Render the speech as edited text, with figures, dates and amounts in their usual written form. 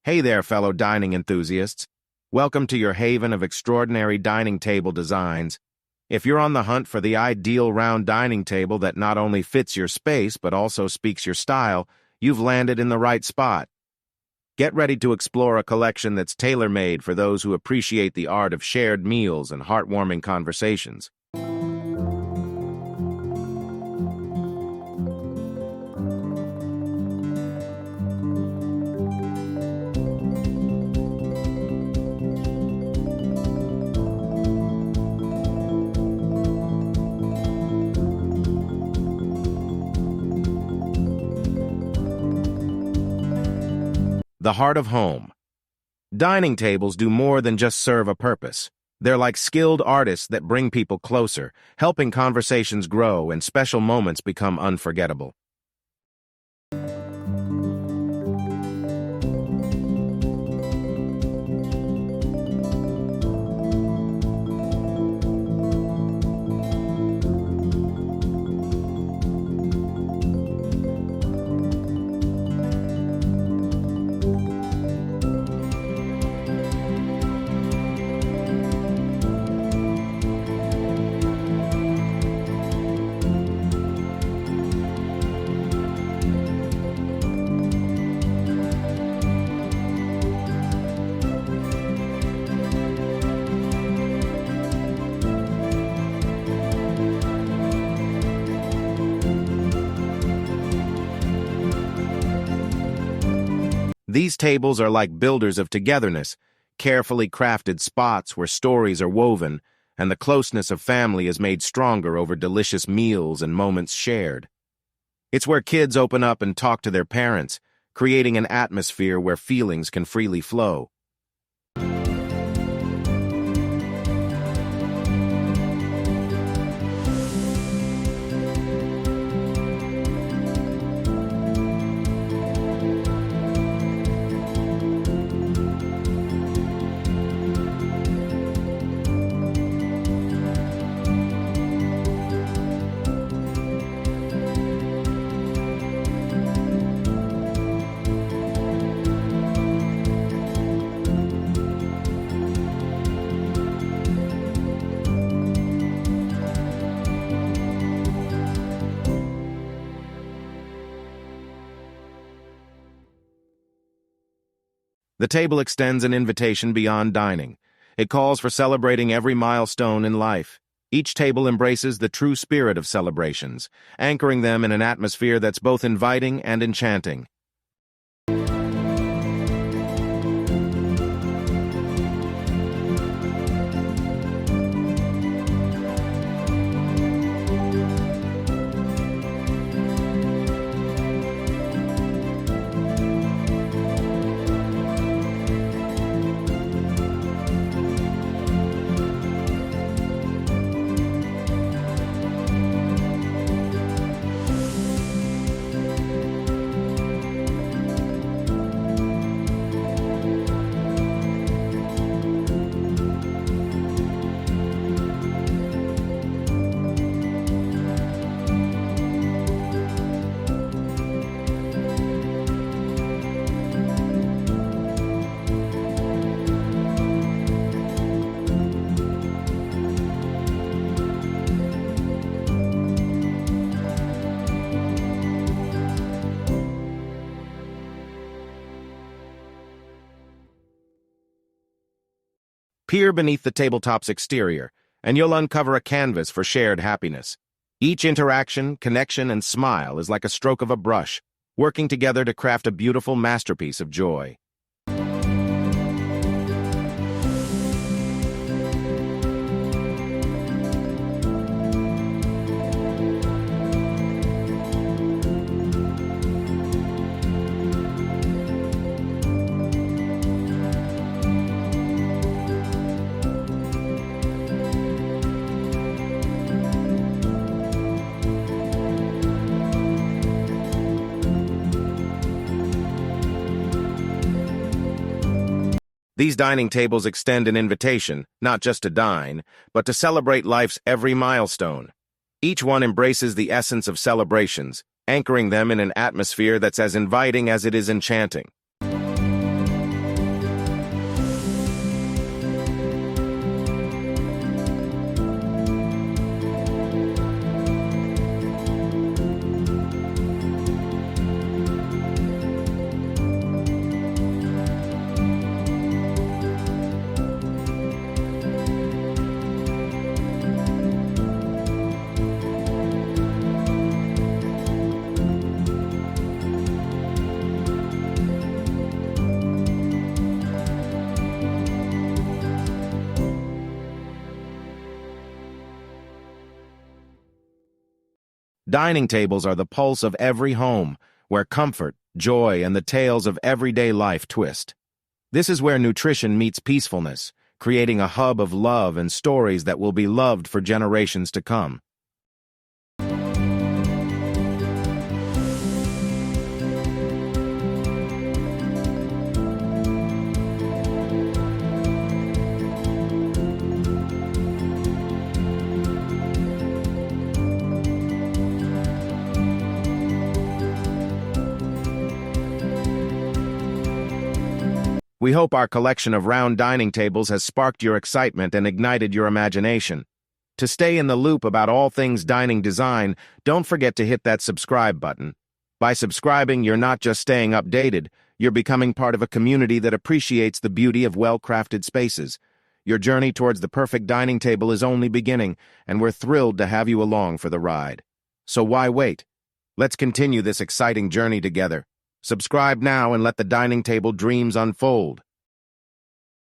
Hey there, fellow dining enthusiasts. Welcome to your haven of extraordinary dining table designs. If you're on the hunt for the ideal round dining table that not only fits your space but also speaks your style, you've landed in the right spot. Get ready to explore a collection that's tailor-made for those who appreciate the art of shared meals and heartwarming conversations. The heart of home. Dining tables do more than just serve a purpose. They're like skilled artists that bring people closer, helping conversations grow and special moments become unforgettable. These tables are like builders of togetherness, carefully crafted spots where stories are woven, and the closeness of family is made stronger over delicious meals and moments shared. It's where kids open up and talk to their parents, creating an atmosphere where feelings can freely flow. The table extends an invitation beyond dining. It calls for celebrating every milestone in life. Each table embraces the true spirit of celebrations, anchoring them in an atmosphere that's both inviting and enchanting. Peer beneath the tabletop's exterior, and you'll uncover a canvas for shared happiness. Each interaction, connection, and smile is like a stroke of a brush, working together to craft a beautiful masterpiece of joy. These dining tables extend an invitation, not just to dine, but to celebrate life's every milestone. Each one embraces the essence of celebrations, anchoring them in an atmosphere that's as inviting as it is enchanting. Dining tables are the pulse of every home, where comfort, joy, and the tales of everyday life twist. This is where nutrition meets peacefulness, creating a hub of love and stories that will be loved for generations to come. We hope our collection of round dining tables has sparked your excitement and ignited your imagination. To stay in the loop about all things dining design, don't forget to hit that subscribe button. By subscribing, you're not just staying updated, you're becoming part of a community that appreciates the beauty of well-crafted spaces. Your journey towards the perfect dining table is only beginning, and we're thrilled to have you along for the ride. So why wait? Let's continue this exciting journey together. Subscribe now and let the dining table dreams unfold.